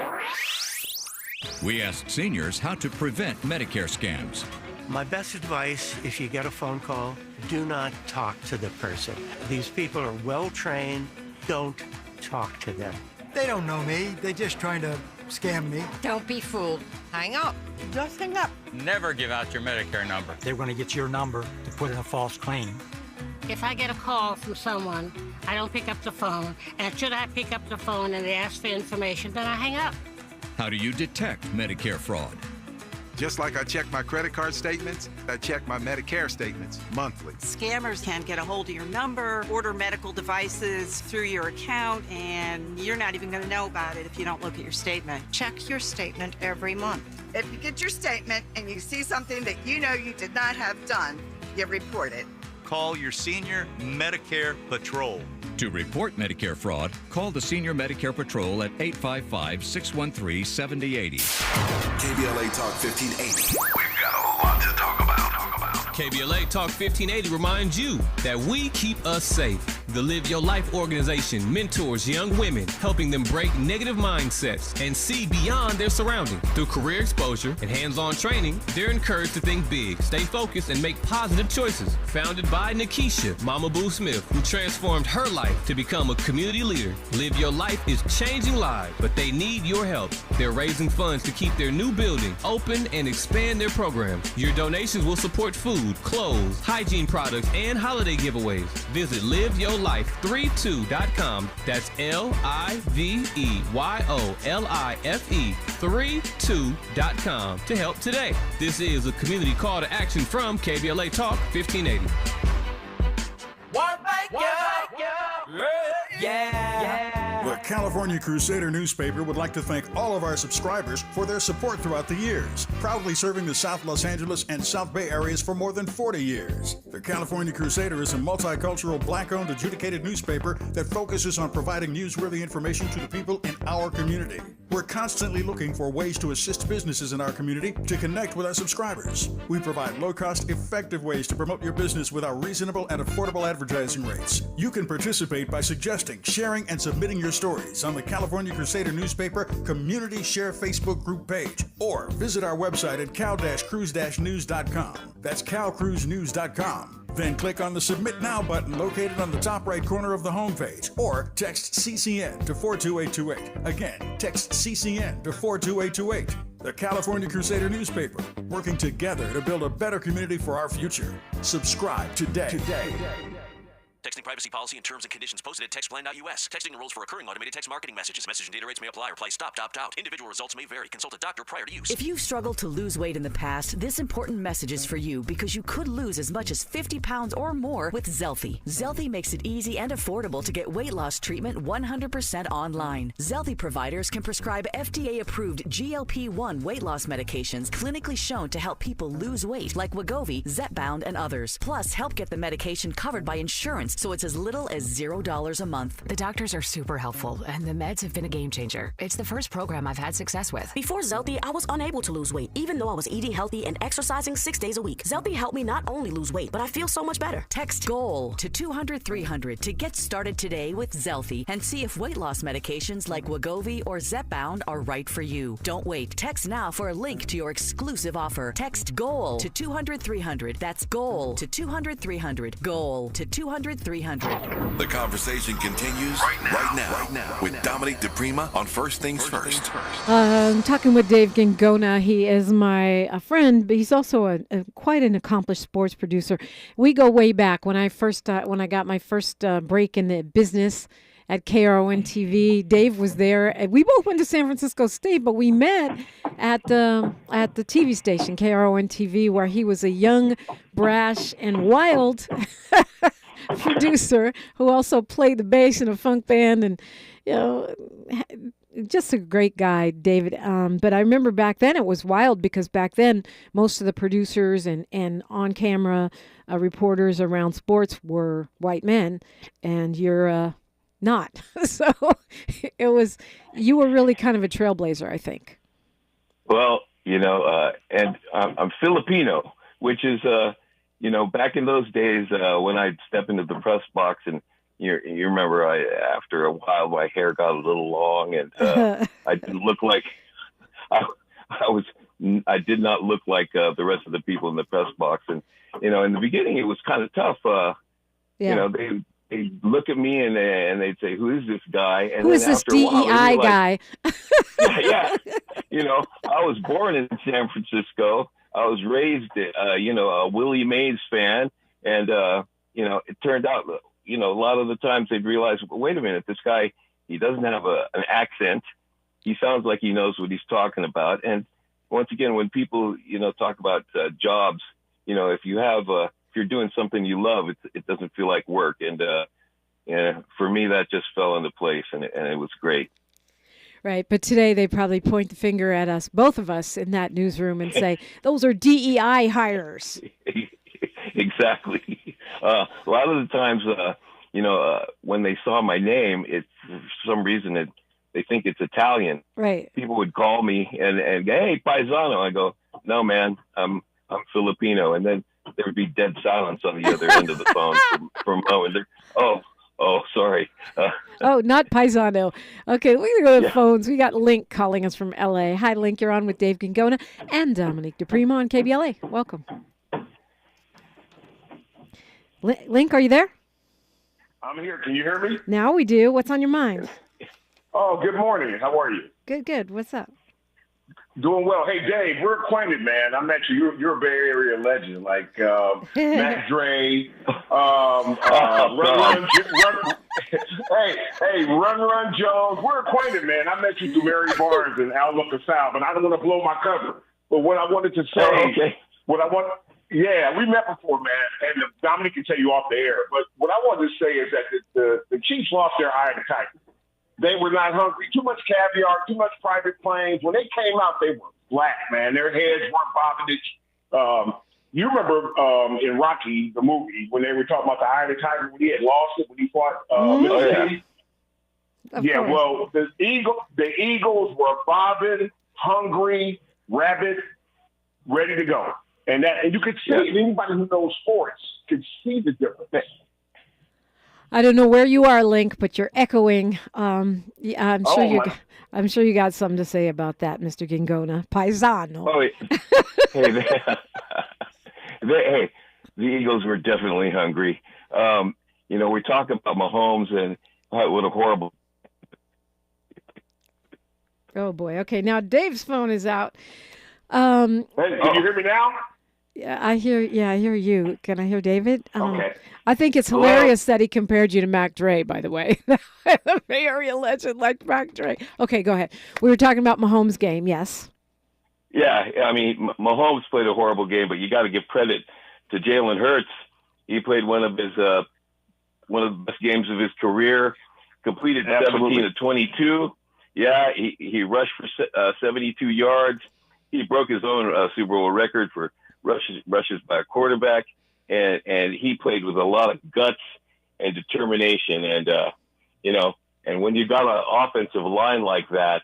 We asked seniors how to prevent Medicare scams. My best advice, if you get a phone call, do not talk to the person. These people are well trained. Don't talk to them. They don't know me. They're just trying to scam me. Don't be fooled. Hang up. Just hang up. Never give out your Medicare number. They're going to get your number to put in a false claim. If I get a call from someone, I don't pick up the phone. And should I pick up the phone and they ask for information, then I hang up. How do you detect Medicare fraud? Just like I check my credit card statements, I check my Medicare statements monthly. Scammers can get a hold of your number, order medical devices through your account, and you're not even going to know about it if you don't look at your statement. Check your statement every month. If you get your statement and you see something that you know you did not have done, you report it. Call your senior Medicare Patrol. To report Medicare fraud, call the Senior Medicare Patrol at 855-613-7080. KBLA Talk 1580. We've got a lot to talk about. KBLA Talk 1580 reminds you that we keep us safe. The Live Your Life organization mentors young women, helping them break negative mindsets and see beyond their surroundings. Through career exposure and hands-on training, they're encouraged to think big, stay focused, and make positive choices. Founded by Nikisha Mama Boo Smith, who transformed her life to become a community leader. Live Your Life is changing lives, but they need your help. They're raising funds to keep their new building open and expand their programs. Your donations will support food, clothes, hygiene products, and holiday giveaways. Visit liveyourlife32.com. That's LIVEYOLIFE32.com to help today. This is a community call to action from KBLA Talk 1580. Yeah. We're California Crusader newspaper would like to thank all of our subscribers for their support throughout the years, proudly serving the South Los Angeles and South Bay areas for more than 40 years. The California Crusader is a multicultural, black-owned, adjudicated newspaper that focuses on providing newsworthy information to the people in our community. We're constantly looking for ways to assist businesses in our community to connect with our subscribers. We provide low-cost, effective ways to promote your business with our reasonable and affordable advertising rates. You can participate by suggesting, sharing, and submitting your stories on the California Crusader newspaper Community Share Facebook group page, or visit our website at cal-cruise-news.com. That's calcruisenews.com. Then click on the Submit Now button located on the top right corner of the homepage, or text CCN to 42828. Again, text CCN to 42828. The California Crusader newspaper, working together to build a better community for our future. Subscribe today. Texting privacy policy and terms and conditions posted at textplan.us. Texting enrolls for recurring automated text marketing messages. Message and data rates may apply. Reply stop, opt out. Individual results may vary. Consult a doctor prior to use. If you've struggled to lose weight in the past, this important message is for you because you could lose as much as 50 pounds or more with Zelfie. Zelfie makes it easy and affordable to get weight loss treatment 100% online. Zelfie providers can prescribe FDA-approved GLP-1 weight loss medications clinically shown to help people lose weight, like Wegovy, Zepbound, and others. Plus, help get the medication covered by insurance, so it's as little as $0 a month. The doctors are super helpful, and the meds have been a game changer. It's the first program I've had success with. Before Zelfie, I was unable to lose weight, even though I was eating healthy and exercising 6 days a week. Zelfie helped me not only lose weight, but I feel so much better. Text GOAL to 200-300 to get started today with Zelfie and see if weight loss medications like Wegovy or Zepbound are right for you. Don't wait. Text now for a link to your exclusive offer. Text GOAL to 200-300. That's GOAL to 200-300. GOAL to 200-300. The conversation continues right now with Dominic DePrima on First Things First. I'm talking with Dave Guingona. He is my friend, but he's also quite an accomplished sports producer. We go way back when I got my first break in the business at KRON TV. Dave was there. We both went to San Francisco State, but we met at the TV station, KRON TV, where he was a young, brash, and wild producer who also played the bass in a funk band, and just a great guy, David. But I remember back then it was wild because back then most of the producers and on-camera reporters around sports were white men, and you're not. So you were really kind of a trailblazer, I think. Well, and I'm Filipino, which is back in those days when I'd step into the press box, and you remember after a while my hair got a little long, and I didn't look like I did not look like the rest of the people in the press box, and in the beginning it was kind of tough. They look at me and they'd say, "Who is this guy?" And who is this DEI guy? yeah. I was born in San Francisco. I was raised, a Willie Mays fan, and it turned out, a lot of the times they'd realize, well, wait a minute, this guy, he doesn't have an accent. He sounds like he knows what he's talking about. And once again, when people, talk about jobs, if you're doing something you love, it doesn't feel like work. And for me, that just fell into place, and it was great. Right, but today they probably point the finger at us, both of us, in that newsroom and say, those are DEI hires. Exactly. A lot of the times, when they saw my name, for some reason they think it's Italian. Right. People would call me and hey, paisano. I go, no, man, I'm Filipino. And then there would be dead silence on the other end of the phone from Oh, sorry. Not paisano. Okay, we're going to go to the phones. We got Link calling us from L.A. Hi, Link. You're on with Dave Guingona and Dominic DePrima on KBLA. Welcome. Link, are you there? I'm here. Can you hear me? Now we do. What's on your mind? Oh, good morning. How are you? Good. What's up? Doing well. Hey, Dave, we're acquainted, man. I met you. You're a Bay Area legend, like Matt Dre, Run Jones. We're acquainted, man. I met you through Mary Barnes and Outlook of South, and I don't want to blow my cover. But what I wanted to say, we met before, man, and Dominic can tell you off the air. But what I wanted to say is that the Chiefs lost their eye to Titan. They were not hungry. Too much caviar, too much private planes. When they came out, they were black, man. Their heads were bobbing. You remember in Rocky, the movie, when they were talking about the Eye of the Tiger, when he had lost it, when he fought Mississippi? Yeah, well, the Eagles were bobbing, hungry, rabid, ready to go. And you could see, anybody who knows sports could see the difference. I don't know where you are, Link, but you're echoing. I'm sure you got something to say about that, Mr. Guingona. Paisano. Hey, the Eagles were definitely hungry. We talk about Mahomes and what a horrible. Oh boy. Okay, now Dave's phone is out. Can you hear me now? Yeah, I hear you. Can I hear David? Okay. I think it's hilarious that he compared you to Mac Dre, by the way. The Bay Area legend like Mac Dre. Okay, go ahead. We were talking about Mahomes' game, yes. Yeah, I mean, Mahomes played a horrible game, but you got to give credit to Jalen Hurts. He played one of the best games of his career. Completed 17 of 22. Yeah, he rushed for 72 yards. He broke his own Super Bowl record for rushes by a quarterback, and he played with a lot of guts and determination. And and when you got an offensive line like that,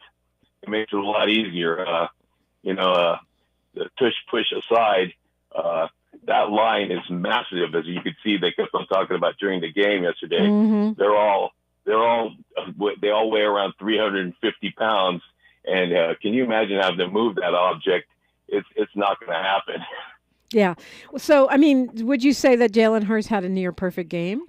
it makes it a lot easier. The tush-push aside, that line is massive, as you could see. They kept on talking about during the game yesterday. Mm-hmm. They all weigh around 350 pounds, and can you imagine having to move that object? It's not going to happen. Yeah. So, I mean, would you say that Jalen Hurts had a near perfect game?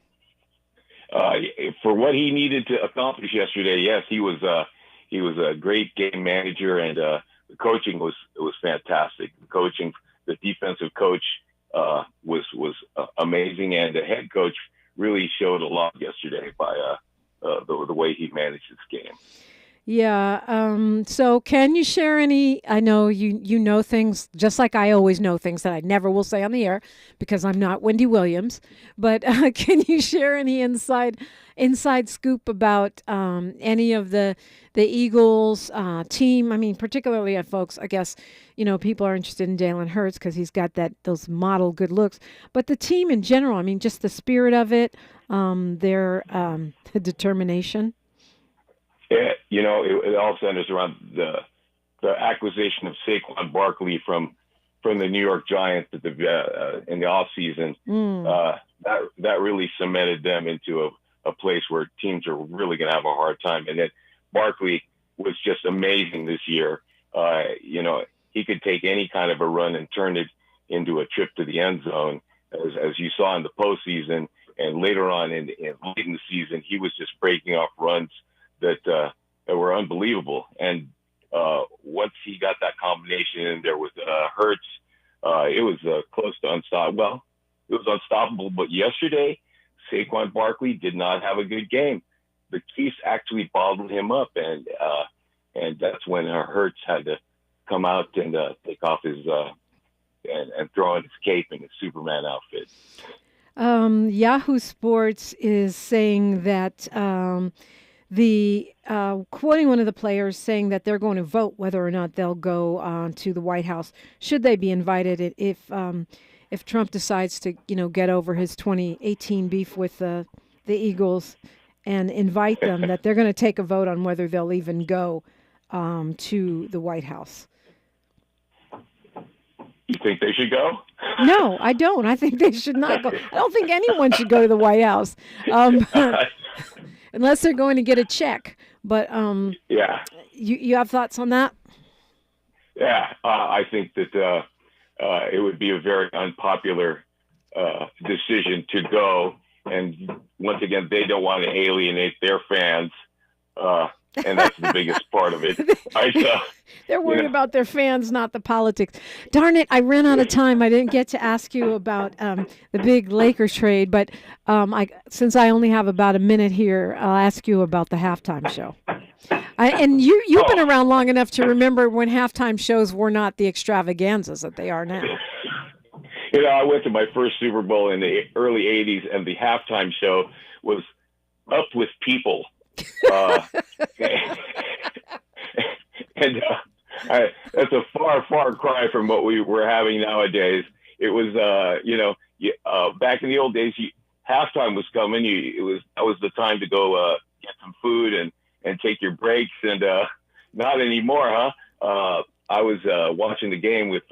For what he needed to accomplish yesterday, yes, he was a great game manager, and the coaching was fantastic. The defensive coach was amazing, and the head coach really showed a lot yesterday by the way he managed his game. Yeah. So can you share any, I know you know things, just like I always know things that I never will say on the air because I'm not Wendy Williams, but can you share any inside scoop about any of the Eagles team? I mean, particularly folks, I guess, people are interested in Jalen Hurts because he's got those model good looks, but the team in general, I mean, just the spirit of it, their determination. Yeah, it all centers around the acquisition of Saquon Barkley from the New York Giants in the offseason. That really cemented them into a place where teams are really going to have a hard time. And then Barkley was just amazing this year. He could take any kind of a run and turn it into a trip to the end zone, as you saw in the postseason. And later on late in the season, he was just breaking off runs that were unbelievable. And once he got that combination in there with Hurts, it was close to unstoppable. Well, it was unstoppable. But yesterday, Saquon Barkley did not have a good game. The Chiefs actually bottled him up, and that's when Hurts had to come out and take off his and throw on his cape and his Superman outfit. Yahoo Sports is saying that quoting one of the players saying that they're going to vote whether or not they'll go to the White House should they be invited if Trump decides to get over his 2018 beef with the Eagles and invite them, that they're going to take a vote on whether they'll even go to the White House. You think they should go? No, I don't. I think they should not go. I don't think anyone should go to the White House. Unless they're going to get a check. But yeah, you have thoughts on that? Yeah, I think that it would be a very unpopular decision to go. And once again, they don't want to alienate their fans. And that's the biggest part of it. They're worried about their fans, not the politics. Darn it, I ran out of time. I didn't get to ask you about the big Lakers trade, but since I only have about a minute here, I'll ask you about the halftime show. And you've been around long enough to remember when halftime shows were not the extravaganzas that they are now. I went to my first Super Bowl in the early 80s, and the halftime show was up with people. And that's a far cry from what we were having nowadays. It was, back in the old days, halftime was coming. That was the time to go get some food and take your breaks. And not anymore, huh? I was watching the game with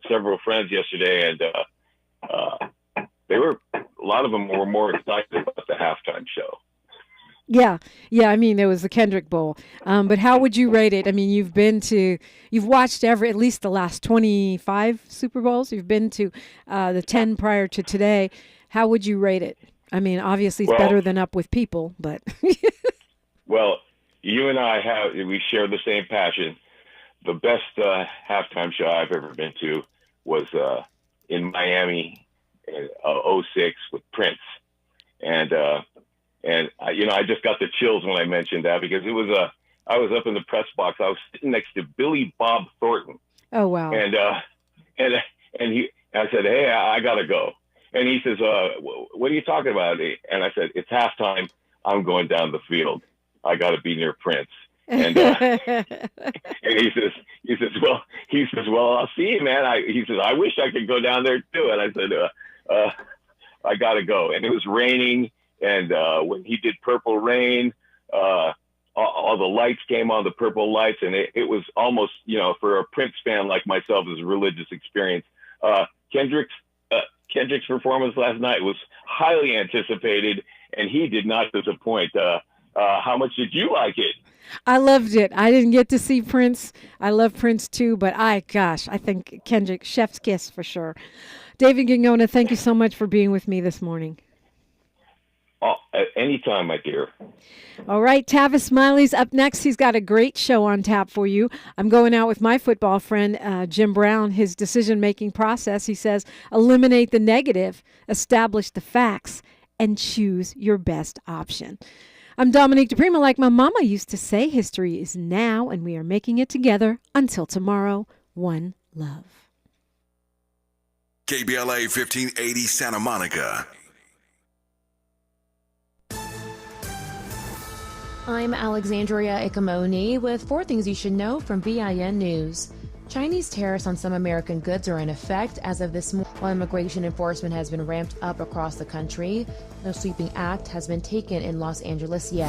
several friends yesterday, and a lot of them were more excited about the halftime show. Yeah. I mean, there was the Kendrick Bowl. But how would you rate it? I mean, you've watched at least the last 25 Super Bowls. You've been to the 10 prior to today. How would you rate it? I mean, obviously it's better than Up with People, but. Well, you and I we share the same passion. The best halftime show I've ever been to was in Miami in 2006 with Prince. And I just got the chills when I mentioned that, because I was up in the press box. I was sitting next to Billy Bob Thornton. Oh, wow. And I said, hey, I got to go. And he says, what are you talking about? And I said, it's halftime. I'm going down the field. I got to be near Prince. And, and he says, well, I'll see you, man. He says, I wish I could go down there too. And I said, I got to go. And it was raining. And when he did Purple Rain, all the lights came on, the purple lights, and it was almost, for a Prince fan like myself, it was a religious experience. Kendrick's performance last night was highly anticipated, and he did not disappoint. How much did you like it? I loved it. I didn't get to see Prince. I love Prince too, but I think Kendrick, chef's kiss for sure. David Guingona, thank you so much for being with me this morning. Anytime, my dear. All right, Tavis Smiley's up next. He's got a great show on tap for you. I'm going out with my football friend, Jim Brown, his decision-making process. He says, eliminate the negative, establish the facts, and choose your best option. I'm Dominique DePrima. Like my mama used to say, history is now, and we are making it together. Until tomorrow, one love. KBLA 1580 Santa Monica. I'm Alexandria Ikamoni with 4 things you should know from BIN News. Chinese tariffs on some American goods are in effect as of this morning, while immigration enforcement has been ramped up across the country. No sweeping act has been taken in Los Angeles yet.